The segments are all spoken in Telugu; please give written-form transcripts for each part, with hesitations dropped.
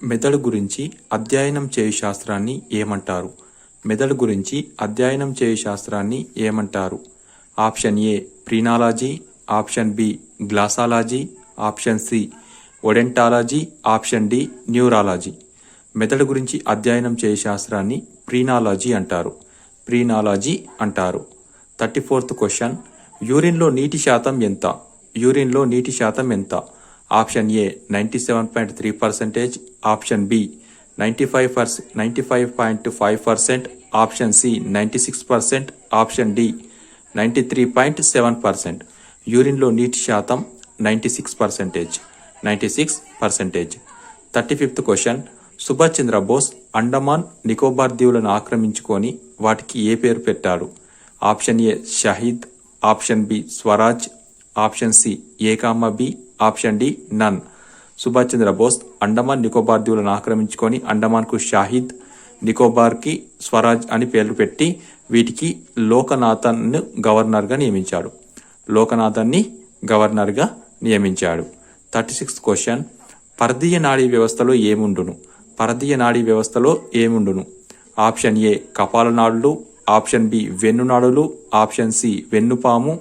మెదడు గురించి అధ్యయనం చేయు శాస్త్రాన్ని ఏమంటారు? మెదడు గురించి అధ్యయనం చేయు శాస్త్రాన్ని ఏమంటారు? Option A phrenology, option B glossology, option C odontology, option D neurology. మెదడు గురించి అధ్యయనం చేయు శాస్త్రాన్ని ప్రీనాలజీ అంటారు. ప్రీనాలజీ అంటారు. 34th question. యూరిన్లో నీటి శాతం ఎంత? యూరిన్లో నీటి శాతం ఎంత? Option A 97.3%, option B 95.5%, option C 96%, option D 93.7%. యూరిన్లో నీటి శాతం 96%. 96%. 35th question. సుభాష్ చంద్రబోస్ అండమాన్ నికోబార్ దీవులను ఆక్రమించుకొని వాటికి ఏ పేరు పెట్టాడు? Option A Shaheed, option B Swaraj, option C B, option D none. Subhash Chandrabose Andaman Nicobar దీవులను ఆక్రమించుకొని అండమాన్కు షాహిద్, నికోబార్కి స్వరాజ్ అని పేర్లు పెట్టి వీటికి లోకనాథన్ను గవర్నర్గా నియమించాడు. లోకనాథన్ని గవర్నర్గా నియమించాడు. 36th question. పరదీయ నాడీ వ్యవస్థలో ఏముండును? పరదీయ నాడీ వ్యవస్థలో ఏముండును? ఆప్షన్ ఏ కపాలనాడులు, ఆప్షన్ బి వెన్నునాడులు, ఆప్షన్ సి వెన్నుపాము,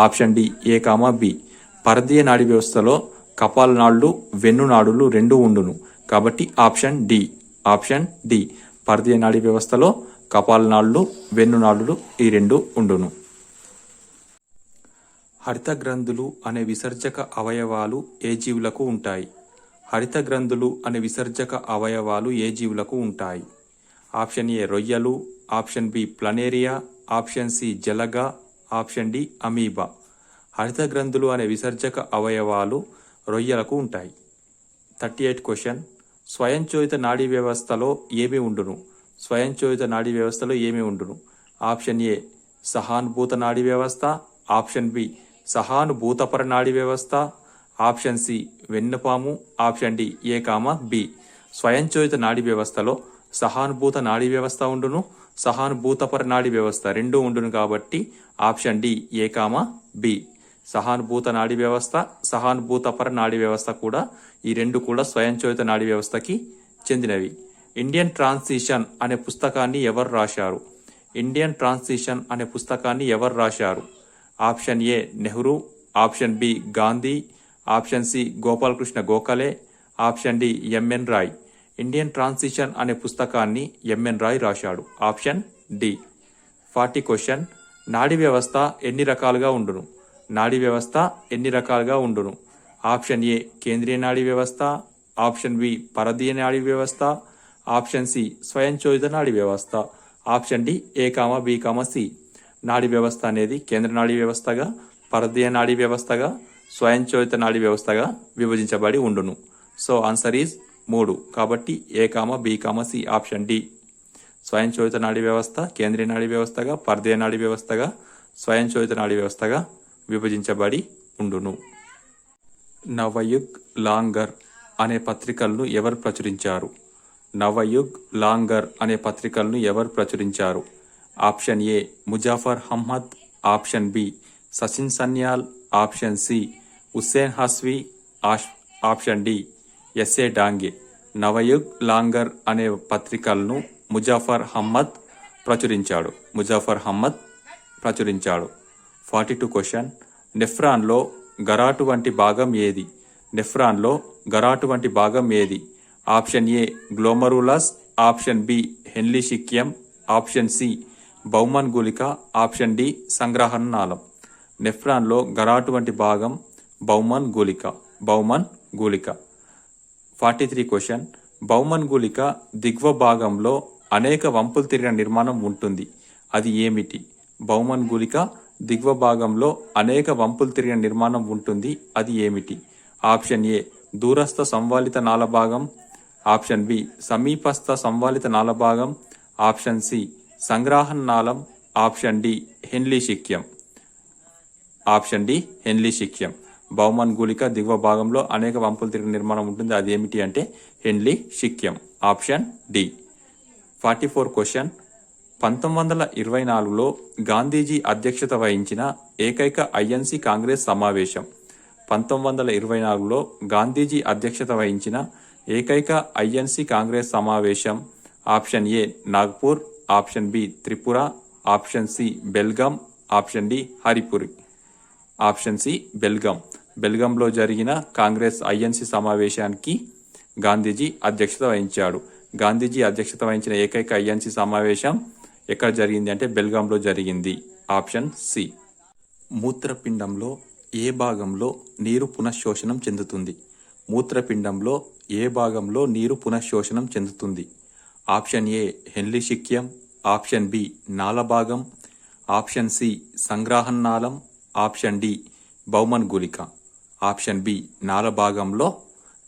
ఆప్షన్ డి బి. పరదీయ నాడీ వ్యవస్థలో కపాలనాడులు, వెన్నునాడులు రెండు ఉండును. కాబట్టి ఆప్షన్ డి. Option D. పరదీయ నాడీ వ్యవస్థలో కపాలనాడులు, వెన్నునాడులు ఈ రెండు ఉండును. హరిత గ్రంథులు అనే విసర్జక అవయవాలు ఏ జీవులకు ఉంటాయి? హరిత గ్రంథులు అనే విసర్జక అవయవాలు ఏ జీవులకు ఉంటాయి? ఆప్షన్ ఏ రొయ్యలు, option B planaria, option C జలగ, ఆప్షన్ డి అమీబా. హరిత గ్రంథులు అనే విసర్జక అవయవాలు రొయ్యలకు ఉంటాయి. 38th question. స్వయంచోదిత నాడీ వ్యవస్థలో ఏమి ఉండును? స్వయంచోదిత నాడీ వ్యవస్థలో ఏమి ఉండును? ఆప్షన్ ఏ సహానుభూత నాడీ వ్యవస్థ, ఆప్షన్ బి సహానుభూతపర నాడీ వ్యవస్థ, ఆప్షన్ సి వెన్నుపాము, ఆప్షన్ డి బి. స్వయంచోదిత నాడీ వ్యవస్థలో సహానుభూత నాడీ వ్యవస్థ ఉండును, సహానుభూతపర నాడీ వ్యవస్థ రెండు ఉండును. కాబట్టి ఆప్షన్ డి బి. సహానుభూత నాడీ వ్యవస్థ, సహానుభూతపర నాడీ వ్యవస్థ కూడా ఈ రెండు కూడా స్వయంచోదిత నాడీ వ్యవస్థకి చెందినవి. ఇండియన్ ట్రాన్సిషన్ అనే పుస్తకాన్ని ఎవరు రాశారు? ఇండియన్ ట్రాన్సిషన్ అనే పుస్తకాన్ని ఎవరు రాశారు? Option A Nehru, option B Gandhi, option C Gopalakrishna Gokhale, option D M N Roy. Indian transition అనే పుస్తకాన్ని ఎంఎన్ రాయ్ రాశాడు. Option D. 40 క్వశ్చన్. నాడీ వ్యవస్థ ఎన్ని రకాలుగా ఉండును? నాడీ వ్యవస్థ ఎన్ని రకాలుగా ఉండును? ఆప్షన్ ఏ కేంద్రీయ నాడీ వ్యవస్థ, ఆప్షన్ బి పరదీయ నాడీ వ్యవస్థ, ఆప్షన్ సి స్వయంచోదిత నాడీ వ్యవస్థ, ఆప్షన్ డి బి సి. నాడీ వ్యవస్థ అనేది కేంద్ర నాడీ వ్యవస్థగా, పరదీయ నాడీ వ్యవస్థగా, స్వయంచోదిత నాడీ వ్యవస్థగా విభజించబడి ఉండును. So answer is 3. కాబట్టి బి సి. Option D. స్వయంచోదిత నాడీ వ్యవస్థ కేంద్రీయ నాడీ వ్యవస్థగా, పరదీయ నాడీ వ్యవస్థగా, స్వయంచోదిత నాడీ వ్యవస్థగా విభజించబడి ఉండును. నవయుగ్, లాంగర్ అనే పత్రికలను ఎవరు ప్రచురించారు? నవయుగ్, లాంగర్ అనే పత్రికలను ఎవరు ప్రచురించారు? Option A Muzaffar Ahmad, option B Sachin Sanyal, option C Hussain Hasvi, option D S A Dange. Navayug, Langar అనే పత్రికలను ముజాఫర్ అహ్మద్ ప్రచురించాడు. ముజాఫర్ అహ్మద్ ప్రచురించాడు. 42 క్వశ్చన్. నెఫ్రాన్లో గరాటు వంటి భాగం ఏది? నెఫ్రాన్లో గరాటు వంటి భాగం ఏది? Option A glomerulus, option B హెన్లీషిక్యం, ఆప్షన్ సి బౌమన్ గుళిక, ఆప్షన్ డి సంగ్రహణ నాళం. నెఫ్రాన్లో గరాటు వంటి భాగం బౌమన్ గుళిక. బౌమన్ గుళిక. 43 క్వశ్చన్. బౌమన్ గుళిక దిగువ భాగంలో అనేక వంపులు తిరిగిన నిర్మాణం ఉంటుంది. అది ఏమిటి? బౌమన్ గుళిక దిగువ భాగంలో అనేక వంపులు తిరిగిన నిర్మాణం ఉంటుంది. అది ఏమిటి? ఆప్షన్ ఏ దూరస్థ సంవాలిత నాళభాగం, ఆప్షన్ బి సమీపస్థ సంవాలిత నాళభాగం, ఆప్షన్ సి సంగ్రహణ నాళం, ఆప్షన్ డి హెన్లీషిక్యం. ఆప్షన్ డి హెన్లీషిక్యం. బౌమన్ గుళిక దిగువ భాగంలో అనేక వంపులు తిరిగిన నిర్మాణం ఉంటుంది. అది ఏమిటి అంటే హెన్లీషిక్యం. Option D. 44 క్వశ్చన్. 1924లో గాంధీజీ అధ్యక్షత వహించిన ఏకైక ఐఎన్సి కాంగ్రెస్ సమావేశం. 1924లో గాంధీజీ అధ్యక్షత వహించిన ఏకైక ఐఎన్సి కాంగ్రెస్ సమావేశం option A Nagpur, option B Tripura, option C Belgaum, option D Haripura. Option C Belgaum. బెల్గాంలో జరిగిన కాంగ్రెస్ ఐఎన్సి సమావేశానికి గాంధీజీ అధ్యక్షత వహించాడు. గాంధీజీ అధ్యక్షత వహించిన ఏకైక ఐఎన్సి సమావేశం ఎక్కడ జరిగింది అంటే బెల్గాంలో జరిగింది. Option C. మూత్రపిండంలో ఏ భాగంలో నీరు పునఃశోషణం చెందుతుంది? మూత్రపిండంలో ఏ భాగంలో నీరు పునఃశోషణం చెందుతుంది? ఆప్షన్ ఏ హెన్లీశిక్యం, ఆప్షన్ బి నాళభాగం, ఆప్షన్ సి సంగ్రహనాళం, ఆప్షన్ డి బౌమన్ గుళిక. ఆప్షన్ బి నాళభాగంలో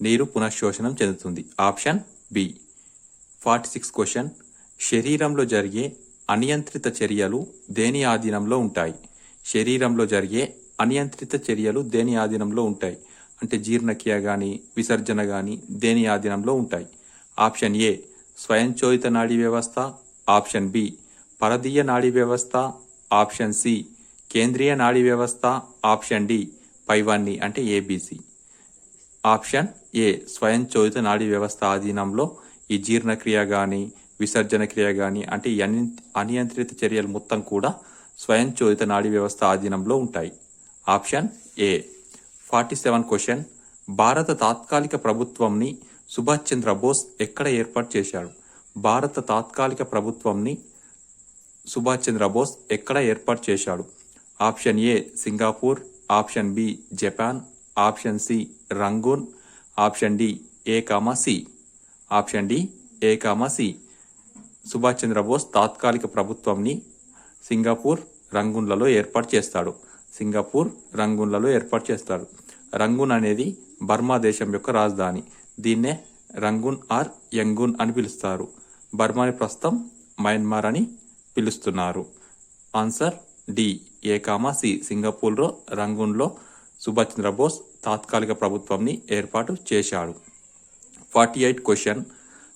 నీరు పునఃశోషణం చెందుతుంది. Option B. 46 క్వశ్చన్. శరీరంలో జరిగే అనియంత్రిత చర్యలు దేని ఆధీనంలో ఉంటాయి? శరీరంలో జరిగే అనియంత్రిత చర్యలు దేని ఆధీనంలో ఉంటాయి అంటే జీర్ణక్రియ కానీ విసర్జన కానీ దేని ఆధీనంలో ఉంటాయి? ఆప్షన్ ఏ స్వయంచోదిత నాడీ వ్యవస్థ, ఆప్షన్ బి పరదీయ నాడీ వ్యవస్థ, ఆప్షన్ సి కేంద్రీయ నాడీ వ్యవస్థ, ఆప్షన్ డి పైవన్నీ అంటే ఏబిసి. ఆప్షన్ ఏ స్వయంచోదిత నాడీ వ్యవస్థ ఆధీనంలో ఈ జీర్ణక్రియ కానీ విసర్జన క్రియ కానీ అంటే ఈ అనియంత్రిత చర్యలు మొత్తం కూడా స్వయంచోదిత నాడీ వ్యవస్థ ఆధీనంలో ఉంటాయి. ఆప్షన్ ఏ. 47 క్వశ్చన్. భారత తాత్కాలిక ప్రభుత్వంని సుభాష్ చంద్రబోస్ ఎక్కడ ఏర్పాటు చేశాడు? భారత తాత్కాలిక ప్రభుత్వంని సుభాష్ చంద్రబోస్ ఎక్కడ ఏర్పాటు చేశాడు? Option A Singapore, option B Japan, option C Rangoon, option D C. Option D C. Subhash Chandrabose తాత్కాలిక ప్రభుత్వంని సింగపూర్, రంగూన్లలో ఏర్పాటు చేస్తాడు. సింగపూర్, రంగూన్లలో ఏర్పాటు చేస్తాడు. రంగూన్ అనేది బర్మా దేశం యొక్క రాజధాని. దీన్నే రంగూన్ ఆర్ యంగూన్ అని పిలుస్తారు. బర్మాని ప్రస్తుతం మయన్మార్ అని పిలుస్తున్నారు. Answer D C. సింగపూర్లో, రంగూన్లో సుభాష్ చంద్రబోస్ తాత్కాలిక ప్రభుత్వంని ఏర్పాటు చేశాడు. 48 క్వశ్చన్.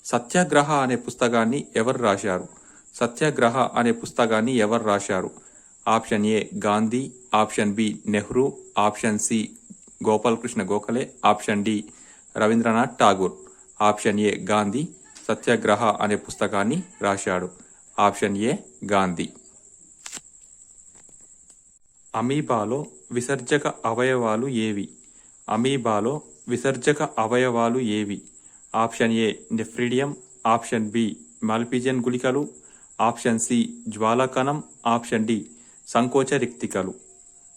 సత్యాగ్రహ అనే పుస్తకాన్ని ఎవరు రాశారు? సత్యాగ్రహ అనే పుస్తకాన్ని ఎవరు రాశారు? Option A Gandhi, option B Nehru, option C Gopalakrishna Gokhale, option D Rabindranath Tagore. Option A Gandhi Satyagraha అనే పుస్తకాన్ని రాశాడు. Option A Gandhi. అమీబాలో విసర్జక అవయవాలు ఏవి? అమీబాలో విసర్జక అవయవాలు ఏవి? Option A nephridium, option B Malpighian గుళికలు, ఆప్షన్ సి జ్వాలకణం, ఆప్షన్ డి సంకోచ రిక్తికలు.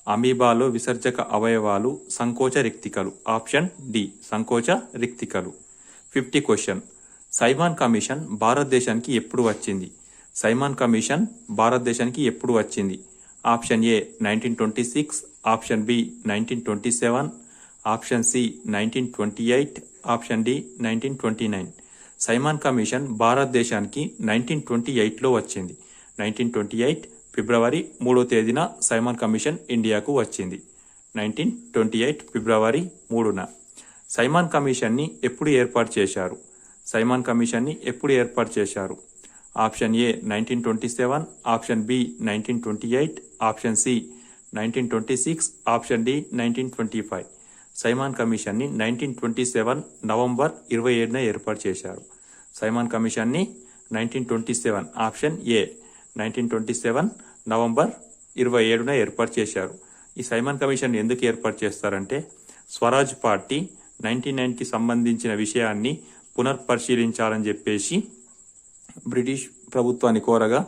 అమీబాలో విసర్జక అవయవాలు సంకోచ రిక్తికలు. ఆప్షన్ డి సంకోచ రిక్తికలు. 50 క్వశ్చన్. సైమాన్ కమిషన్ భారతదేశానికి ఎప్పుడు వచ్చింది? సైమాన్ కమిషన్ భారతదేశానికి ఎప్పుడు వచ్చింది? Option A 1926, option B 1927, option C 1928, option D 1929. Simon Commission భారతదేశానికి 1928లో వచ్చింది. 1928 ఫిబ్రవరి 3వ తేదీన సైమాన్ కమిషన్ ఇండియాకు వచ్చింది. 1928 ఫిబ్రవరి 3న. సైమాన్ కమిషన్ని ఎప్పుడు ఏర్పాటు చేశారు? సైమాన్ కమిషన్ని ఎప్పుడు ఏర్పాటు చేశారు? Option A 1927, option B 1928, option C 1926, option D 1925. Simon కమిషన్ని 1927 నవంబర్ 27న ఏర్పాటు చేశారు. సైమాన్ కమిషన్ని 1927 ఆప్షన్ ఏ 1927 నవంబర్ 27న ఏర్పాటు చేశారు. ఈ సైమాన్ కమిషన్ ఎందుకు ఏర్పాటు చేస్తారంటే స్వరాజ్ పార్టీ 1999కి సంబంధించిన విషయాన్ని పునర్పరిశీలించాలని చెప్పేసి బ్రిటిష్ ప్రభుత్వాన్ని కోరగా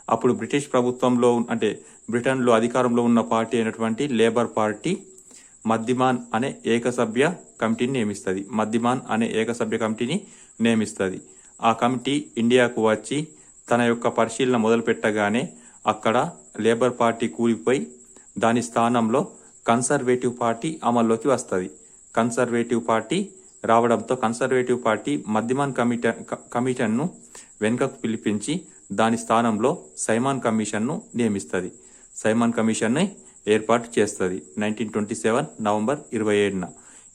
అప్పుడు బ్రిటిష్ ప్రభుత్వంలో అంటే బ్రిటన్లో అధికారంలో ఉన్న పార్టీ అయినటువంటి లేబర్ పార్టీ మద్దిమాన్ అనే ఏకసభ్య కమిటీని నియమిస్తుంది. మద్దిమాన్ అనే ఏకసభ్య కమిటీని నియమిస్తుంది. ఆ కమిటీ ఇండియాకు వచ్చి తన యొక్క పరిశీలన మొదలుపెట్టగానే అక్కడ లేబర్ పార్టీ కూలిపోయి దాని స్థానంలో కన్సర్వేటివ్ పార్టీ అమల్లోకి వస్తుంది. కన్సర్వేటివ్ పార్టీ రావడంతో కన్సర్వేటివ్ పార్టీ మద్దిమాన్ కమిషన్ను వెనుకకు పిలిపించి దాని స్థానంలో సైమాన్ కమిషన్ను నియమిస్తుంది. సైమాన్ కమిషన్ని ఏర్పాటు చేస్తుంది 1927 నవంబర్ 27న.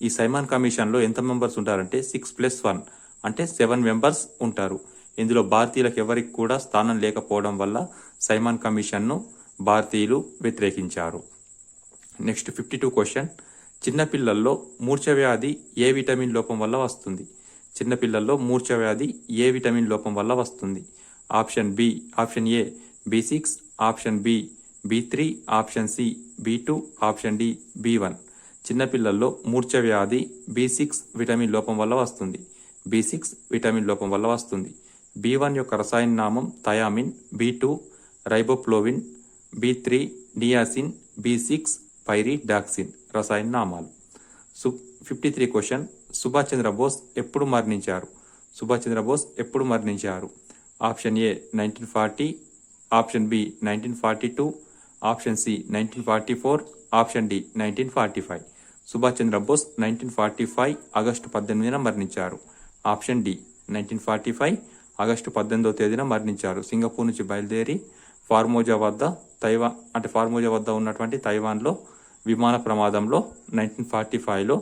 ఈ సైమాన్ కమిషన్లో ఎంత మెంబర్స్ ఉంటారంటే 6+1 అంటే 7 మెంబర్స్ ఉంటారు. ఇందులో భారతీయులకు ఎవరికి కూడా స్థానం లేకపోవడం వల్ల సైమాన్ కమిషన్ను భారతీయులు వ్యతిరేకించారు. Next 52 question. చిన్నపిల్లల్లో మూర్ఛ వ్యాధి ఏ విటమిన్ లోపం వల్ల వస్తుంది? చిన్నపిల్లల్లో మూర్ఛ వ్యాధి ఏ విటమిన్ లోపం వల్ల వస్తుంది? Option A B6, option B B3, option C B2, option D B1. చిన్నపిల్లల్లో మూర్ఛ వ్యాధి B6 విటమిన్ లోపం వల్ల వస్తుంది. B6 విటమిన్ లోపం వల్ల వస్తుంది. B1 యొక్క రసాయన నామం thiamine, B2 రైబోప్లోవిన్, B3 niacin, B6 pyridoxine రసాయన నామాలు. 53 క్వశ్చన్. సుభాష్ చంద్రబోస్ ఎప్పుడు మరణించారు? సుభాష్ చంద్రబోస్ ఎప్పుడు మరణించారు? Option A 1940, option B 1942, option C 1944, option D 1945. Subhash Chandrabose 1945 August 18న మరణించారు. ఆప్షన్ డి 1945 ఆగస్టు 18వ తేదీన మరణించారు. సింగపూర్ నుంచి బయలుదేరి ఫార్మోజా వద్ద ఉన్నటువంటి తైవాన్లో విమాన ప్రమాదంలో 1945లో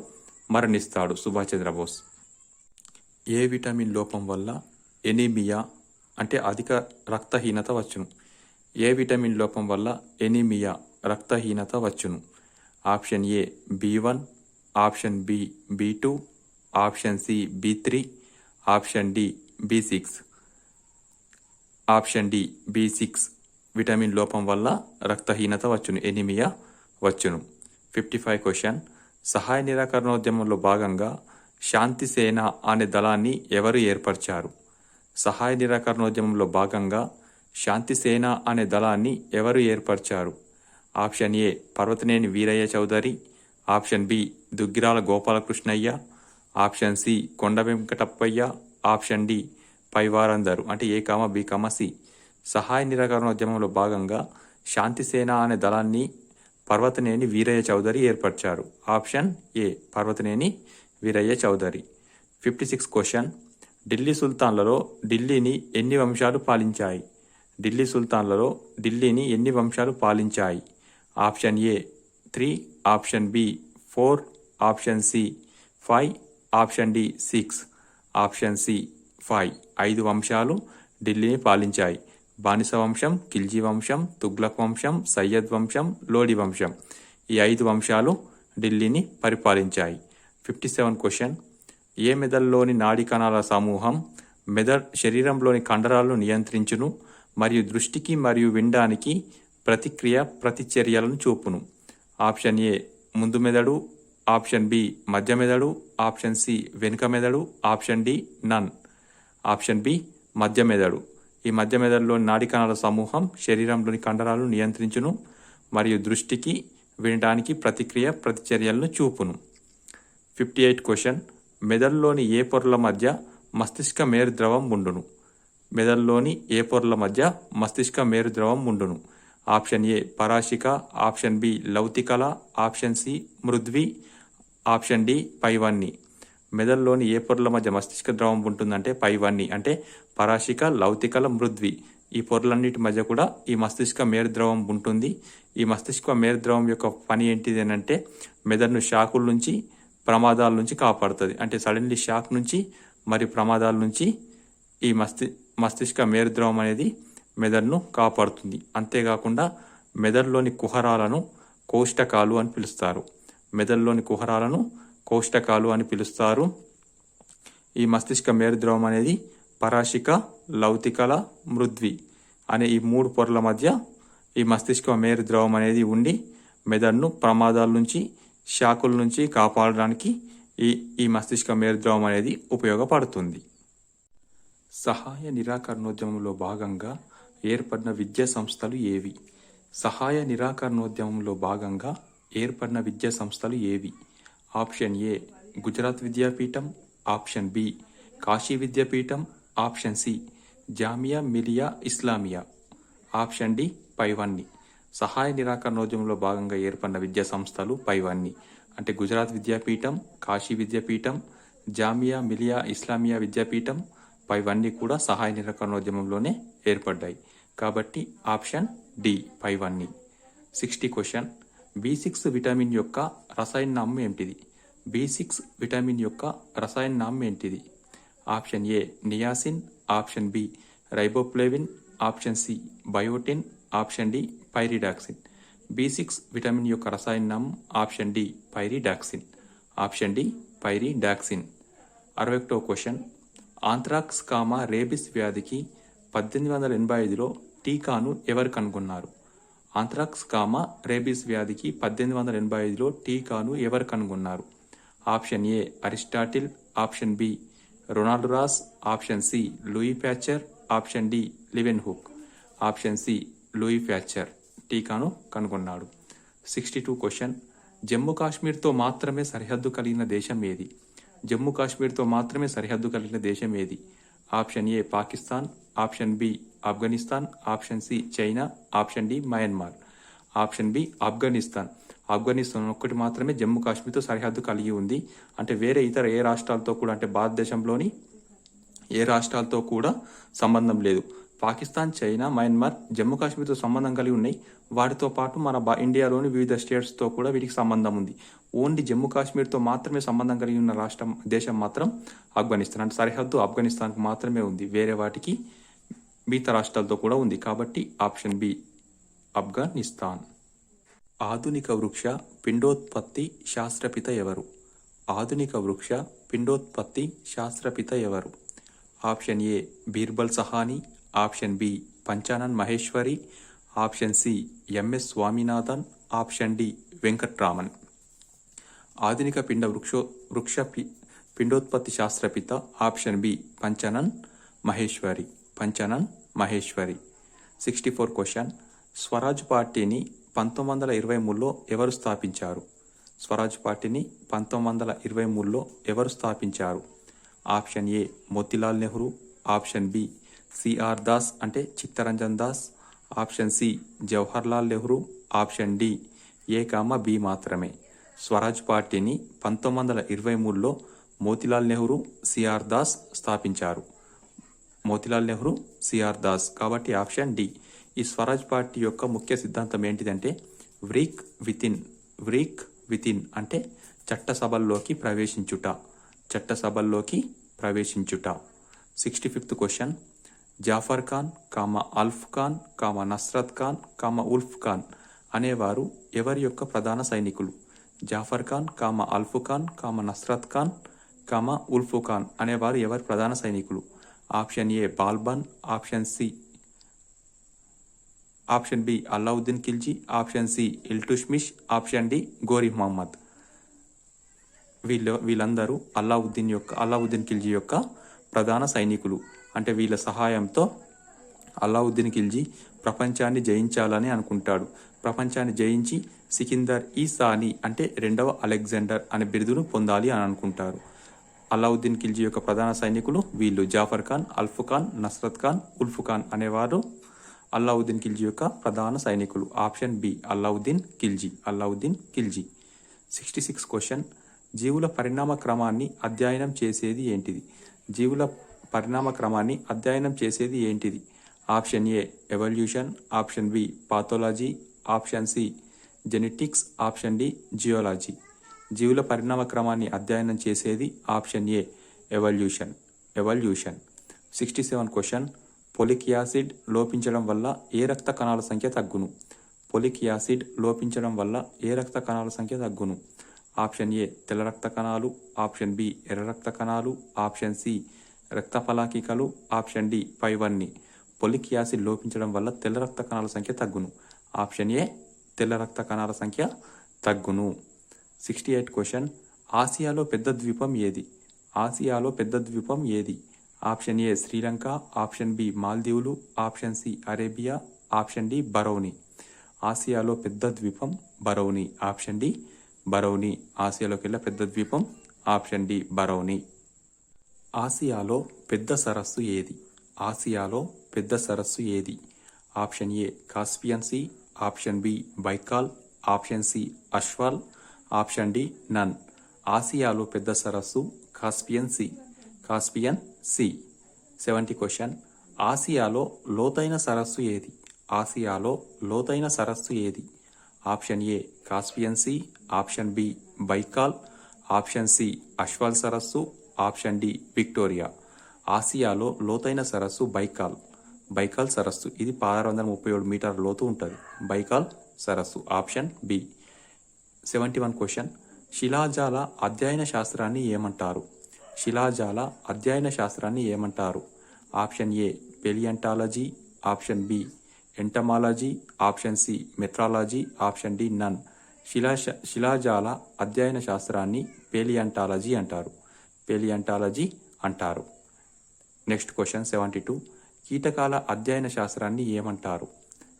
మరణిస్తాడు సుభాష్ చంద్రబోస్. ఏ విటమిన్ లోపం వల్ల ఎనీమియా అంటే అధిక రక్తహీనత వచ్చును? ఏ విటమిన్ లోపం వల్ల ఎనీమియా రక్తహీనత వచ్చును? Option A B1, option B B2, option C B3, option D B6. Option D B6 vitamin లోపం వల్ల రక్తహీనత వచ్చును, ఎనీమియా వచ్చును. 55 క్వశ్చన్. సహాయ నిరాకరణోద్యమంలో భాగంగా శాంతి సేన అనే దళాన్ని ఎవరు ఏర్పరిచారు? సహాయ నిరాకరణోద్యమంలో భాగంగా శాంతి సేన అనే దళాన్ని ఎవరు ఏర్పరిచారు? Option A Parvataneni Veeraiah Chowdary, option B Duggirala Gopalakrishnaiah, option C Konda Venkatappaiah, option D పైవారందరు అంటే A, B, C. సహాయ నిరాకరణోద్యమంలో భాగంగా శాంతిసేన అనే దళాన్ని పర్వతనేని వీరయ్య చౌదరి ఏర్పరిచారు. Option A Parvataneni Veeraiah Chowdary. 56 question. Delhi సుల్తాన్లలో ఢిల్లీని ఎన్ని వంశాలు పాలించాయి? ఢిల్లీ సుల్తాన్లలో ఢిల్లీని ఎన్ని వంశాలు పాలించాయి? Option A 3, option B 4, option C 5, option D 6, option C 5. 5 వంశాలు ఢిల్లీని పాలించాయి. బానిస వంశం, ఖిల్జీ వంశం, తుగ్లక్ వంశం, సయ్యద్ వంశం, లోడి వంశం. ఈ 5 వంశాలు ఢిల్లీని పరిపాలించాయి. 57 క్వశ్చన్. ఏ మెదడులోని నాడీ కణాల సమూహం శరీరంలోని కండరాలను నియంత్రించును మరియు దృష్టికి మరియు వినడానికి ప్రతిచర్యలను చూపును? ఆప్షన్ ఏ ముందు మెదడు, ఆప్షన్ బి మధ్య మెదడు, ఆప్షన్ సి వెనుక మెదడు, option D none. Option B మధ్య మెదడు. ఈ మధ్య మెదడులోని నాడీ కణాల సమూహం శరీరంలోని కండరాలను నియంత్రించును మరియు దృష్టికి వినడానికి ప్రతిచర్యలను చూపును. 58 క్వశ్చన్. మెదడులోని ఏ పొరల మధ్య మస్తిష్క మేరుద్రవం ఉండును? మెదడులోని ఏ పొరల మధ్య మస్తిష్క మేరుద్రవం ఉండును? ఆప్షన్ ఏ పరాశిక, ఆప్షన్ బి లౌతికల, ఆప్షన్ సి మృద్వి, ఆప్షన్ డి పైవన్ని. మెదడులోని ఏ పొరల మధ్య మస్తిష్క ద్రవం ఉంటుందంటే పైవన్ని అంటే పరాశిక, లౌతికల, మృద్వి. ఈ పొరలన్నిటి మధ్య కూడా ఈ మస్తిష్క మేరుద్రవం ఉంటుంది. ఈ మస్తిష్క మేరుద్రవం యొక్క పని ఏంటిది అంటే మెదడును షాకుల నుంచి ప్రమాదాల నుంచి కాపాడుతుంది. అంటే సడన్లీ షాక్ నుంచి మరియు ప్రమాదాల నుంచి ఈ మస్తిష్క మేరుద్రవం అనేది మెదడును కాపాడుతుంది. అంతేకాకుండా మెదడులోని కుహరాలను కోష్టకాలు అని పిలుస్తారు. మెదడులోని కుహరాలను కోష్టకాలు అని పిలుస్తారు. ఈ మస్తిష్క మేరుద్రవం అనేది పరాశిక, లౌతికల, మృద్వి అనే ఈ 3 పొరల మధ్య ఈ మస్తిష్క మేరుద్రవం అనేది ఉండి మెదడును ప్రమాదాల నుంచి షాకుల నుంచి కాపాడడానికి ఈ మస్తిష్క మేరుద్రవం అనేది ఉపయోగపడుతుంది. సహాయ నిరాకరణోద్యమంలో భాగంగా ఏర్పడిన విద్యా సంస్థలు ఏవి? సహాయ నిరాకరణోద్యమంలో భాగంగా ఏర్పడిన విద్యా సంస్థలు ఏవి? Option A Gujarat Vidyapeetham, option B Kashi Vidyapeetham, option C Jamia Millia Islamia, option D పైవన్ని. సహాయ నిరాకరణోద్యమంలో భాగంగా ఏర్పడిన విద్యా సంస్థలు పైవన్ని అంటే గుజరాత్ విద్యాపీఠం, కాశీ విద్యాపీఠం, జామియా మిలియా ఇస్లామియా విద్యాపీఠం పైవన్నీ కూడా సహాయ నిరాకరణోద్యమంలోనే ఏర్పడ్డాయి. కాబట్టి ఆప్షన్ డి పైవన్నీ. 60 క్వశ్చన్. B6 విటమిన్ యొక్క రసాయన నామం ఏంటిది? B6 విటమిన్ యొక్క రసాయన నామం ఏంటిది? Option A niacin, option B riboflavin, option C biotin, option D pyridoxine. B6 vitamin యొక్క రసాయన నామం option D pyridoxine. Option D pyridoxine. 61వ క్వశ్చన్, ఆంథ్రాక్స్ రేబిస్ వ్యాధికి 1885లో టీకాను ఎవరు కనుగొన్నారు? ఆంథ్రాక్స్ రేబిస్ వ్యాధికి 1885లో టీకాను ఎవరు కనుగొన్నారు? Option A Aristotle, option B Ronald Ross, option C Louis Pasteur, option D Leeuwenhoek. Option C Louis Pasteur టీకాను కనుగొన్నాడు. 62 క్వశ్చన్, జమ్మూ కాశ్మీర్తో మాత్రమే సరిహద్దు కలిగిన దేశం ఏది? జమ్మూ కాశ్మీర్తో మాత్రమే సరిహద్దు కలిగిన దేశం ఏది? Option A Pakistan, option B Afghanistan, option C China, option D Myanmar. Option B Afghanistan. Afghanistan ఒక్కటి మాత్రమే జమ్మూ కాశ్మీర్తో సరిహద్దు కలిగి ఉంది. అంటే వేరే ఇతర ఏ రాష్ట్రాలతో కూడా, అంటే భారతదేశంలోని ఏ రాష్ట్రాలతో కూడా సంబంధం లేదు. పాకిస్తాన్, చైనా, మయన్మార్ జమ్మూ కాశ్మీర్తో సంబంధం కలిగి ఉన్నాయి. వాటితో పాటు మన ఇండియాలోని వివిధ స్టేట్స్తో కూడా వీటికి సంబంధం ఉంది. ఓన్లీ జమ్మూ కాశ్మీర్తో మాత్రమే సంబంధం కలిగి ఉన్న దేశం మాత్రం ఆఫ్ఘనిస్తాన్. అంటే సరిహద్దు ఆఫ్ఘనిస్తాన్కు మాత్రమే ఉంది, వేరే వాటికి మిగతా రాష్ట్రాలతో కూడా ఉంది. కాబట్టి ఆప్షన్ బి ఆఫ్ఘనిస్తాన్. ఆధునిక వృక్ష పిండోత్పత్తి శాస్త్రపిత ఎవరు? ఆధునిక వృక్ష పిండోత్పత్తి శాస్త్రపిత ఎవరు? Option A Birbal Sahni, option B Panchanan Maheshwari, option C M S Swaminathan, option D Venkatraman. ఆధునిక వృక్ష పిండోత్పత్తి శాస్త్రపిత option B Panchanan Maheshwari. Panchanan Maheshwari. 64 question, Swaraj పార్టీని 1923లో ఎవరు స్థాపించారు? స్వరాజ్ పార్టీని 1923లో ఎవరు స్థాపించారు? Option A Motilal Nehru, option B C R Das అంటే Chittaranjan Das, option C Jawaharlal Nehru, option D B మాత్రమే. స్వరాజ్ పార్టీని 1923లో మోతీలాల్ నెహ్రూ, సిఆర్ దాస్ స్థాపించారు. మోతీలాల్ నెహ్రూ, సిఆర్ దాస్. కాబట్టి ఆప్షన్ డి. ఈ స్వరాజ్ పార్టీ యొక్క ముఖ్య సిద్ధాంతం ఏంటిదంటే వ్రీక్ వితిన్ అంటే చట్టసభల్లోకి ప్రవేశించుట. చట్టసభల్లోకి ప్రవేశించుట. 65th క్వశ్చన్, జాఫర్ ఖాన్, అల్ఫ్ ఖాన్, నస్రత్ ఖాన్, ఉల్ఫ్ ఖాన్ అనేవారు ఎవరి యొక్క ప్రధాన సైనికులు? జాఫర్ ఖాన్, అల్ఫ్ ఖాన్, నస్రత్ ఖాన్, ఉల్ఫ్ ఖాన్ అనేవారు ఎవరి ప్రధాన సైనికులు? Option A Balban, option B Alauddin Khilji, option C Iltutmish, option D Ghori Muhammad. వీళ్ళందరూ అల్లావుద్దీన్ ఖిల్జీ యొక్క ప్రధాన సైనికులు. అంటే వీళ్ళ సహాయంతో అల్లావుద్దీన్ ఖిల్జీ ప్రపంచాన్ని జయించాలని అనుకుంటాడు. ప్రపంచాన్ని జయించి సికిందర్ ఈ సాని అంటే రెండవ అలెగ్జాండర్ అనే బిరుదును పొందాలి అని అనుకుంటారు. అల్లావుద్దీన్ ఖిల్జీ యొక్క ప్రధాన సైనికులు వీళ్ళు జాఫర్ ఖాన్, అల్ఫ్ ఖాన్, నస్రత్ ఖాన్, ఉల్ఫ్ ఖాన్ అనేవారు అల్లావుద్దీన్ ఖిల్జీ యొక్క ప్రధాన సైనికులు. Option B Alauddin Khilji. 66 question, జీవుల పరిణామ క్రమాన్ని అధ్యయనం చేసేది ఏంటిది? జీవుల పరిణామ క్రమాన్ని అధ్యయనం చేసేది ఏంటిది? Option A evolution, option B pathology, option C genetics, option D geology. జీవుల పరిణామ క్రమాన్ని అధ్యయనం చేసేది option A evolution. 67 question, folic acid లోపించడం వల్ల ఏ రక్త కణాల సంఖ్య తగ్గును? పొలిక్ యాసిడ్ లోపించడం వల్ల ఏ రక్త కణాల సంఖ్య తగ్గును? ఆప్షన్ ఏ తెల్ల రక్త కణాలు, ఆప్షన్ బి ఎర్ర రక్త కణాలు, ఆప్షన్ సి రక్త ఫలాకికలు, ఆప్షన్ డి పైవన్నీ. పొలిక్ యాసిడ్ లోపించడం వల్ల తెల్ల రక్త కణాల సంఖ్య తగ్గును. ఆప్షన్ ఏ తెల్ల రక్త కణాల సంఖ్య తగ్గును. 68 క్వశ్చన్, ఆసియాలో పెద్ద ద్వీపం ఏది? ఆసియాలో పెద్ద ద్వీపం ఏది? Option A Sri Lanka, option B మాల్దీవులు, option C Arabia, option D Borneo. ఆసియాలో పెద్ద ద్వీపం బరౌని. Option D Borneo. ఆసియాలోకెల్లా పెద్ద ద్వీపం ఆప్షన్ డి బరౌని. ఆసియాలో పెద్ద సరస్సు ఏది? ఆసియాలో పెద్ద సరస్సు ఏది? Option A Caspian see, option B Baikal, option C అష్వాల్, ఆప్షన్ డి నన్. ఆసియాలో పెద్ద సరస్సు కాస్పియన్ సి. 70 క్వశ్చన్, ఆసియాలో లోతైన సరస్సు ఏది? ఆసియాలో లోతైన సరస్సు ఏది? Option A Caspian see, option B Baikal, option C అష్వాల్ సరస్సు, ఆప్షన్ డి విక్టోరియా. ఆసియాలో లోతైన సరస్సు బైకాల్ సరస్సు. ఇది 1637 మీటర్ల లోతు ఉంటుంది. బైకాల్ సరస్సు. Option B. 71 క్వశ్చన్, శిలాజాల అధ్యయన శాస్త్రాన్ని ఏమంటారు? శిలాజాల అధ్యయన శాస్త్రాన్ని ఏమంటారు? Option A palaeontology, option B entomology, option C metrology, option D none. శిలాజాల అధ్యయన శాస్త్రాన్ని పేలియంటాలజీ అంటారు. పేలియంటాలజీ అంటారు. Next question 72. కీటకాల అధ్యయన శాస్త్రాన్ని ఏమంటారు?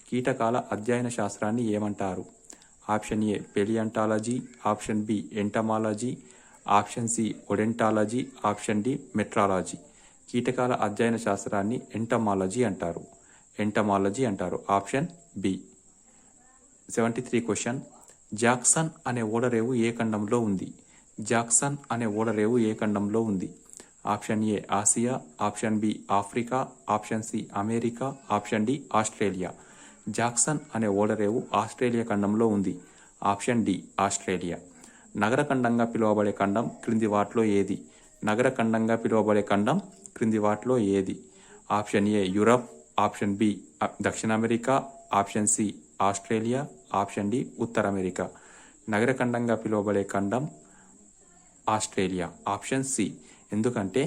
కీటకాల అధ్యయన శాస్త్రాన్ని ఏమంటారు? Option A palaeontology, option B entomology, option C odontology, option D metrology. కీటకాల అధ్యయన శాస్త్రాన్ని ఎంటమాలజీ అంటారు. ఎంటమాలజీ అంటారు. Option B. 73 క్వశ్చన్. జాక్సన్ అనే ఓడరేవు ఏ ఖండంలో ఉంది? జాక్సన్ అనే ఓడరేవు ఏ ఖండంలో ఉంది? Option A Asia, option B Africa, option C America, option D Australia. Jackson అనే ఓడరేవు ఆస్ట్రేలియా ఖండంలో ఉంది. Option D Australia. నగర ఖండంగా పిలువబడే ఖండం క్రింది వాటిలో ఏది? నగర ఖండంగా పిలువబడే ఖండం క్రింది వాటిలో ఏది? Option A Europe, option B దక్షిణ America, option C Australia, option D ఉత్తర అమెరికా. నగర ఖండంగా పిలువబడే ఖండం ఆస్ట్రేలియా. Option C. ఎందుకంటే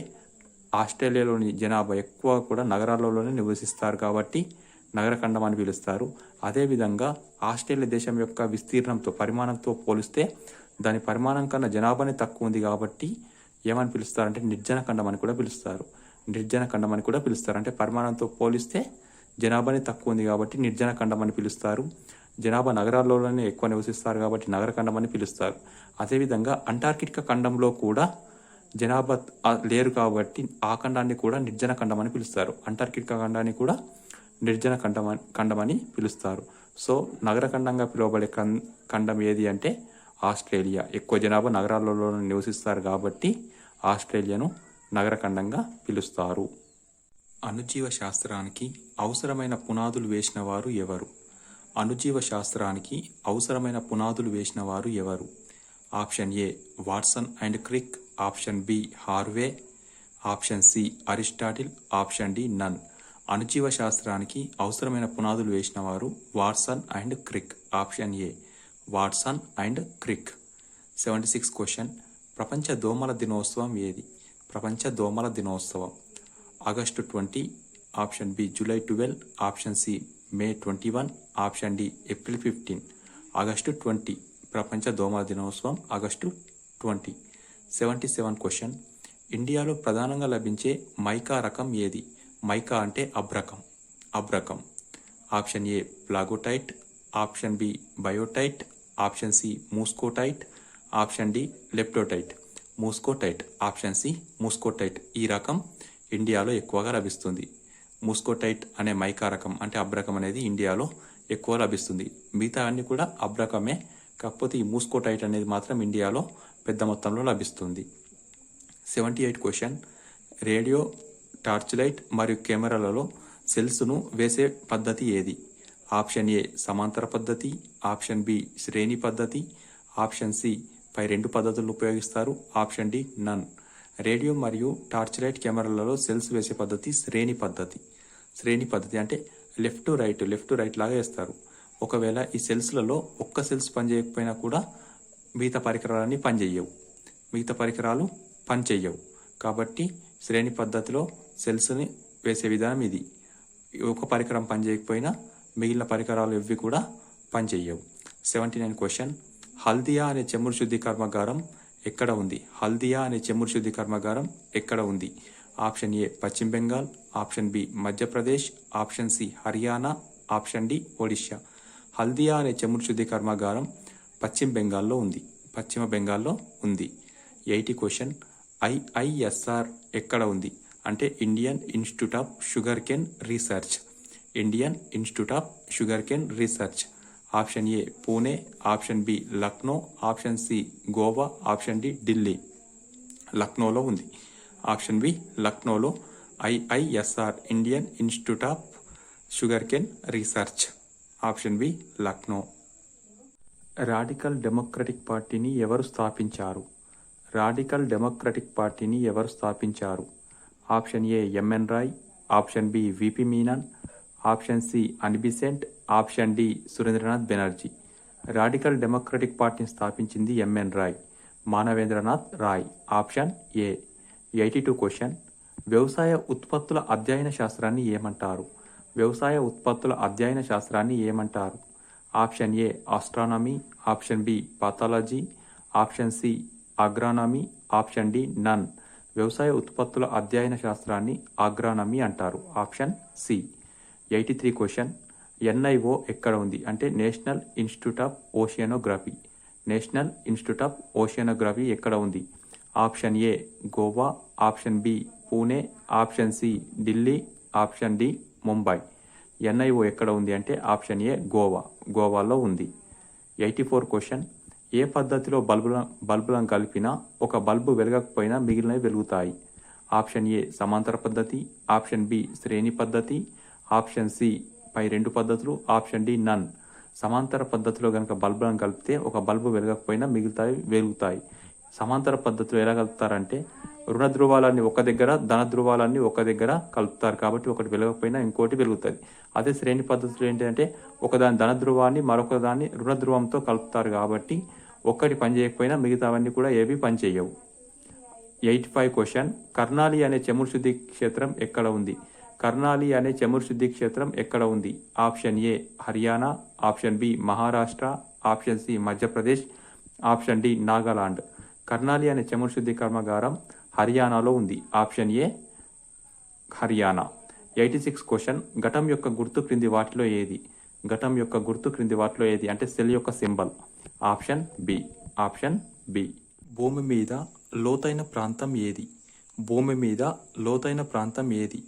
ఆస్ట్రేలియాలోని జనాభా ఎక్కువ కూడా నగరాలలోనే నివసిస్తారు కాబట్టి నగరఖండం అని పిలుస్తారు. అదేవిధంగా ఆస్ట్రేలియా దేశం యొక్క విస్తీర్ణంతో పరిమాణంతో పోలిస్తే దాని పరిమాణం కన్నా జనాభానే తక్కువ ఉంది కాబట్టి ఏమని పిలుస్తారంటే నిర్జన ఖండం అని కూడా పిలుస్తారు. నిర్జన ఖండం అని కూడా పిలుస్తారు. అంటే పరిమాణంతో పోలిస్తే జనాభానే తక్కువ ఉంది కాబట్టి నిర్జన ఖండం అని పిలుస్తారు. జనాభా నగరాల్లోనే ఎక్కువ నివసిస్తారు కాబట్టి నగర ఖండం అని పిలుస్తారు. అదేవిధంగా అంటార్కిటికా ఖండంలో కూడా జనాభా లేరు కాబట్టి ఆ ఖండాన్ని కూడా నిర్జన ఖండం అని పిలుస్తారు. అంటార్కిటికా ఖండాన్ని కూడా నిర్జన ఖండం అని పిలుస్తారు. సో నగర ఖండంగా పిలువబడే ఖండం ఏది అంటే ఆస్ట్రేలియా. ఎక్కువ జనాభా నగరాలలో నివసిస్తారు కాబట్టి ఆస్ట్రేలియాను నగర ఖండంగా పిలుస్తారు. అణుజీవ శాస్త్రానికి అవసరమైన పునాదులు వేసిన వారు ఎవరు? అణుజీవ శాస్త్రానికి అవసరమైన పునాదులు వేసిన వారు ఎవరు? Option A Watson and Crick, option B Harvey, option C Aristotle, option D none. అణుజీవ శాస్త్రానికి అవసరమైన పునాదులు వేసిన వారు Watson and Crick. Option A Watson and Crick. 76 question. ప్రపంచ దోమల దినోత్సవం ఏది? ప్రపంచ దోమల దినోత్సవం August 20, option B July 12, option C May 21, option D April 15. August 20 ప్రపంచ దోమల దినోత్సవం ఆగస్టు 20. 77 క్వశ్చన్. ఇండియాలో ప్రధానంగా లభించే మైకా రకం ఏది? మైకా అంటే అబ్రకం. అబ్రకం. Option A phlogopite, option B biotite, option C muscovite, option D lepidolite. Muscovite. Option C muscovite. ఈ రకం ఇండియాలో ఎక్కువగా లభిస్తుంది. మూస్కోటైట్ అనే మైకా రకం అంటే అబ్రకం అనేది ఇండియాలో ఎక్కువ లభిస్తుంది. మిగతా అన్ని కూడా అబ్రకమే, కాకపోతే ఈ మూస్కోటైట్ అనేది మాత్రం ఇండియాలో పెద్ద మొత్తంలో లభిస్తుంది. 78 క్వశ్చన్. రేడియో, టార్చ్ లైట్ మరియు కెమెరాలలో సెల్స్ను వేసే పద్ధతి ఏది? ఆప్షన్ ఏ సమాంతర పద్ధతి, ఆప్షన్ బి శ్రేణి పద్ధతి, ఆప్షన్ సి పై రెండు పద్ధతులను ఉపయోగిస్తారు, ఆప్షన్ డి నన్. రేడియో మరియు టార్చ్ లైట్ కెమెరాలలో సెల్స్ వేసే పద్ధతి శ్రేణి పద్ధతి. శ్రేణి పద్ధతి అంటే లెఫ్ట్ రైట్ లాగా వేస్తారు. ఒకవేళ ఈ సెల్స్లలో ఒక్క సెల్స్ పనిచేయకపోయినా కూడా మిగతా పరికరాలన్నీ పనిచేయవు. కాబట్టి శ్రేణి పద్ధతిలో సెల్స్ని వేసే విధానం ఇది. ఒక పరికరం పనిచేయకపోయినా మిగిలిన పరికరాలు ఇవి కూడా పనిచేయవు. 79 క్వశ్చన్. హల్దియా అనే చెమురు శుద్ధి కర్మాగారం ఎక్కడ ఉంది? హల్దియా అనే చెమురు శుద్ధి కర్మాగారం ఎక్కడ ఉంది? ఆప్షన్ ఏ పశ్చిమ Bengal, option B Madhya Pradesh, option C Haryana, option D Odisha. Haldia అనే చెమురు శుద్ధి కర్మాగారం పశ్చిమ బెంగాల్లో ఉంది. 80 క్వశ్చన్. ఐఐఎస్ఆర్ ఎక్కడ ఉంది? అంటే Indian Institute of sugarcane research. Indian Institute of sugarcane research. Option A Pune, option B Lucknow, option C Goa, option D Delhi. లక్నోలో ఉంది. ఆప్షన్ బి లక్నోలో IISR Indian Institute of sugarcane research. Option B Lucknow. Radical democratic పార్టీని ఎవరు స్థాపించారు? రాడికల్ డెమోక్రటిక్ పార్టీని ఎవరు స్థాపించారు? Option A MN Roy, option B VP Menon, option C Annie Besant, option D Surendranath Banerjee. Radical democratic పార్టీని స్థాపించింది MN Roy, Manavendranath Roy. Option A. 82 question వ్యవసాయ ఉత్పత్తుల అధ్యయన శాస్త్రాన్ని ఏమంటారు? వ్యవసాయ ఉత్పత్తుల అధ్యయన శాస్త్రాన్ని ఏమంటారు? Option A astronomy, option B pathology, option C agronomy, option D none. వ్యవసాయ ఉత్పత్తుల అధ్యయన శాస్త్రాన్ని అగ్రానమీ అంటారు. Option C. 83 క్వశ్చన్ ఎన్ఐఓ ఎక్కడ ఉంది అంటే National Institute of Oceanography. National Institute of Oceanography ఎక్కడ ఉంది? Option A Goa, option B Pune, option C Delhi, option D Mumbai. NIO ఎక్కడ ఉంది అంటే ఆప్షన్ ఏ గోవా, గోవాలో ఉంది. 84 క్వశ్చన్ ఏ పద్ధతిలో బల్బులను కలిపినా ఒక బల్బు వెలగకపోయినా మిగిలినవి వెలుగుతాయి? ఆప్షన్ ఏ సమాంతర పద్ధతి, ఆప్షన్ బి శ్రేణి పద్ధతి, ఆప్షన్ సి పై రెండు పద్ధతులు, ఆప్షన్ డి నన్. సమాంతర పద్ధతిలో కనుక బల్బులను కలిపితే ఒక బల్బు వెలగకపోయినా మిగులుతాయి వెలుగుతాయి. సమాంతర పద్ధతిలో ఎలా కలుపుతారంటే రుణ ధ్రువాలన్నీ ఒక దగ్గర, ధన ధ్రువాలన్నీ ఒక దగ్గర కలుపుతారు కాబట్టి ఒకటి వెలగకపోయినా ఇంకోటి వెలుగుతుంది. అదే శ్రేణి పద్ధతిలో ఏంటంటే ఒకదాని ధన ధ్రువాన్ని మరొక దాన్ని రుణ ధ్రువంతో కలుపుతారు కాబట్టి ఒక్కటి పనిచేయకపోయినా మిగతావన్నీ కూడా ఏవి పనిచేయవు. 85 క్వశ్చన్ కర్నాలి అనే చమురు శుద్ధి క్షేత్రం ఎక్కడ ఉంది? కర్నాలి అనే చమురు శుద్ధి క్షేత్రం ఎక్కడ ఉంది? Option A Haryana, option B Maharashtra, option C Madhya Pradesh, option D Nagaland. Karnali అనే చమురు శుద్ధి కర్మాగారం హర్యానాలో ఉంది. Option A Haryana. 86 క్వశ్చన్ ఘటం యొక్క గుర్తు క్రింది వాటిలో ఏది? ఘటం యొక్క గుర్తు క్రింది వాటిలో ఏది అంటే సెల్ యొక్క symbol. Option B. Option B. భూమి మీద లోతైన ప్రాంతం ఏది? భూమి మీద లోతైన ప్రాంతం ఏది?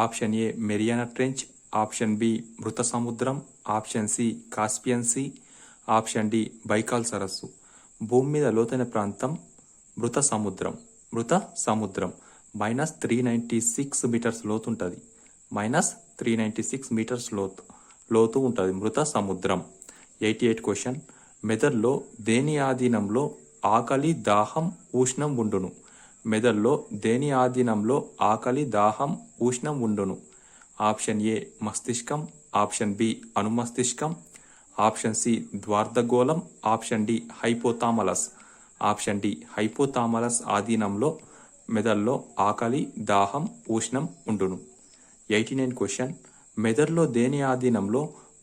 Option A Mariana trench, option B మృత సముద్రం, option C Caspian see, option D Baikal సరస్సు. భూమి మీద లోతైన ప్రాంతం మృత సముద్రం. మృత సముద్రం -396 మీటర్స్ లోతు ఉంటుంది. -396 మీటర్స్ లోతు ఉంటుంది మృత సముద్రం. 88 క్వశ్చన్ మెదడులో దేని ఆధీనంలో ఆకలి, దాహం, ఉష్ణం ఉండును? మెదడులో దేని ఆధీనంలో ఆకలి, దాహం, ఉష్ణం ఉండును? ఆప్షన్ ఏ మస్తిష్కం, ఆప్షన్ బి అనుమస్తిష్కం, ఆప్షన్ సి ద్వార్ధగోళం, option D hypothalamus. Option D hypothalamus ఆధీనంలో మెదడులో ఆకలి, దాహం, ఉష్ణం ఉండును. 89 క్వశ్చన్ మెదడులో దేని ఆధీనంలో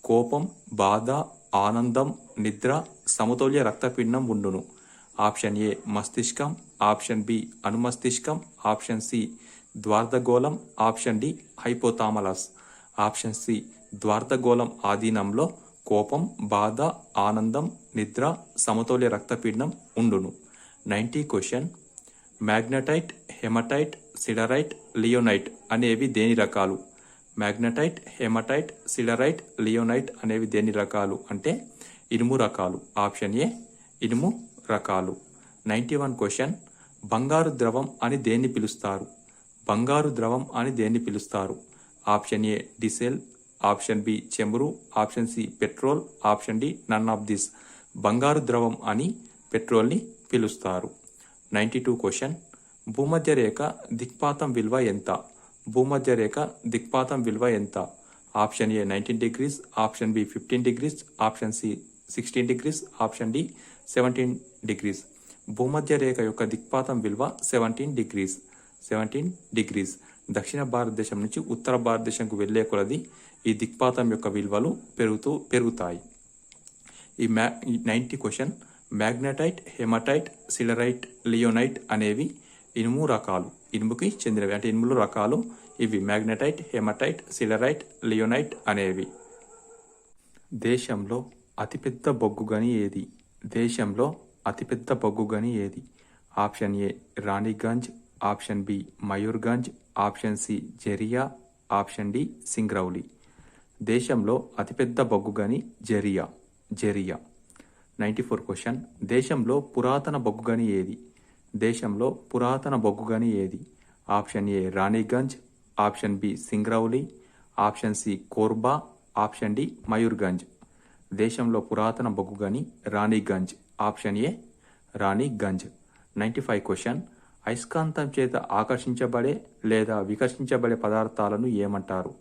కోపం, బాధ, ఆనందం, నిద్ర, సమతౌల్య రక్తపిండం ఉండును? ఆప్షన్ ఏ మస్తిష్కం, ఆప్షన్ బి అనుమస్తిష్కం, ఆప్షన్ సి ద్వార్ధగోళం, option D hypothalamus. Option C ద్వార్ధగోళం ఆధీనంలో కోపం, బాధ, ఆనందం, నిద్ర, సమతౌల్య రక్తపీడనం ఉండును. 90 question magnetite, hematite, siderite, limonite అనేవి దేని రకాలు? మ్యాగ్నటైట్, హెమటైట్, సిడరైట్, లియోనైట్ అనేవి దేని రకాలు అంటే ఇనుము రకాలు. ఆప్షన్ ఏ ఇనుము రకాలు. 91 క్వశ్చన్ బంగారు ద్రవం అని దేన్ని పిలుస్తారు? బంగారు ద్రవం అని దేన్ని పిలుస్తారు? Option A diesel, option B చమురు, option C petrol, option D none of this. బంగారు ద్రవం అని పెట్రోల్ని పిలుస్తారు. 92 క్వశ్చన్ భూమధ్య రేఖ దిక్పాతం విలువ ఎంత? భూమధ్య రేఖ దిక్పాతం విలువ ఎంత? Option A 19 degrees, option B 15 degrees, option C 16 degrees, option D 17 degrees. భూమధ్య రేఖ యొక్క దిక్పాతం విలువ 17 డిగ్రీస్. 17 డిగ్రీస్. దక్షిణ భారతదేశం నుంచి ఉత్తర భారతదేశంకు వెళ్లే కొలది ఈ దిక్పాతం యొక్క విలువలు పెరుగుతాయి. ఈ 90 question magnetite, hematite, siderite, limonite అనేవి ఇనుము రకాలు. ఇనుముకి చెందినవి అంటే ఇనుములు రకాలు ఇవి మ్యాగ్నటైట్, హెమటైట్, సిడరైట్, లియోనైట్ అనేవి. దేశంలో అతిపెద్ద బొగ్గు గని ఏది? దేశంలో అతిపెద్ద బొగ్గు గని ఏది? Option A Raniganj, option B Mayurganj, option C Jharia, option D Singrauli. దేశంలో అతిపెద్ద బొగ్గు గని జెరియా. 94 క్వశ్చన్ దేశంలో పురాతన బొగ్గు గని ఏది? దేశంలో పురాతన బొగ్గు గని ఏది? Option A Raniganj, option B Singrauli, option C Korba, option D Mayurganj. దేశంలో పురాతన బొగ్గు గని Raniganj. Option A Raniganj. 95 question అయస్కాంతం చేత ఆకర్షించబడే లేదా వికర్షించబడే పదార్థాలను ఏమంటారు?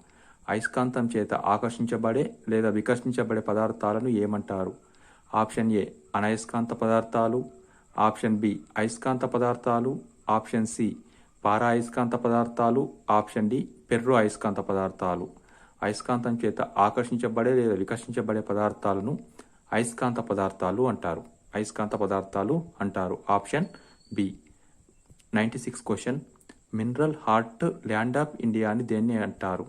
అయస్కాంతం చేత ఆకర్షించబడే లేదా వికర్షించబడే పదార్థాలను ఏమంటారు? ఆప్షన్ ఏ అనయస్కాంత పదార్థాలు, ఆప్షన్ బి అయస్కాంత పదార్థాలు, ఆప్షన్ సి పారా అయస్కాంత పదార్థాలు. ఆప్షన్ డి ఫెర్రో అయస్కాంత పదార్థాలు. అయస్కాంతం చేత ఆకర్షించబడే లేదా వికర్షించబడే పదార్థాలను అయస్కాంత పదార్థాలు అంటారు. అయస్కాంత పదార్థాలు అంటారు. Option B. 96 question. Mineral heartland of India అని దేన్ని అంటారు?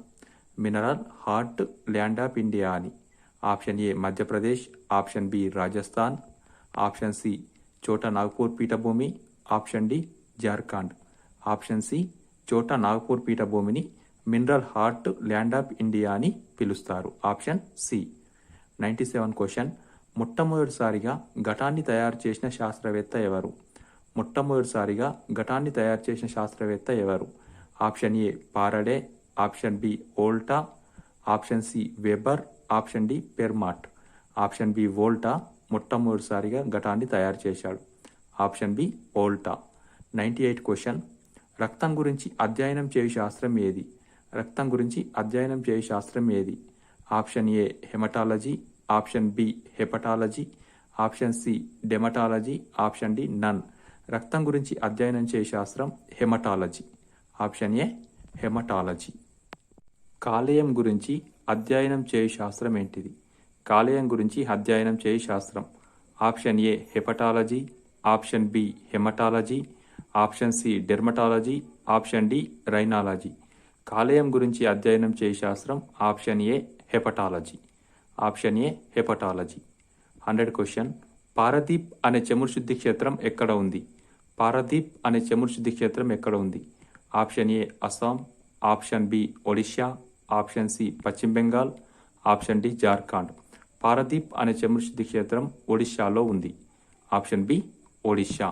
Mineral heartland of India అని. Option A Madhya Pradesh. Option B Rajasthan. Option C Chota Nagpur పీఠభూమి. Option D Jharkhand. Option C Chota Nagpur పీఠభూమిని mineral heartland of India అని పిలుస్తారు. Option C. 97 క్వశ్చన్. మొట్టమొదటిసారిగా ఘటాన్ని తయారు చేసిన శాస్త్రవేత్త ఎవరు? మొట్టమొదటిసారిగా ఘటాన్ని తయారు చేసిన శాస్త్రవేత్త ఎవరు? Option A Faraday. Option B Volta. Option C Weber. Option D Fermat. Option B Volta మొట్టమొదటిసారిగా ఘటాన్ని తయారు చేశాడు. Option B Volta. 98 క్వశ్చన్. రక్తం గురించి అధ్యయనం చేయు శాస్త్రం ఏది? రక్తం గురించి అధ్యయనం చేయు శాస్త్రం ఏది? Option A haematology. Option B hepatology. Option C dermatology. Option D none. రక్తం గురించి అధ్యయనం చేయు శాస్త్రం హెమటాలజీ. Option A haematology. కాలేయం గురించి అధ్యయనం చేయు శాస్త్రం ఏంటిది? కాలేయం గురించి అధ్యయనం చేయు శాస్త్రం. Option A hepatology. Option B haematology. Option C dermatology. Option D rhinology. కాలేయం గురించి అధ్యయనం చేయు శాస్త్రం option A hepatology. Option A hepatology. 100 question. Paradip అనే చమురు శుద్ధి క్షేత్రం ఎక్కడ ఉంది? పారదీప్ అనే చమురు శుద్ధి క్షేత్రం ఎక్కడ ఉంది? Option A Assam. Option B Odisha. Option C పశ్చిమ బెంగాల్. Option D Jharkhand. పారదీప్ అనే చమురు శుద్ధి క్షేత్రం ఒడిషాలో ఉంది. Option B Odisha.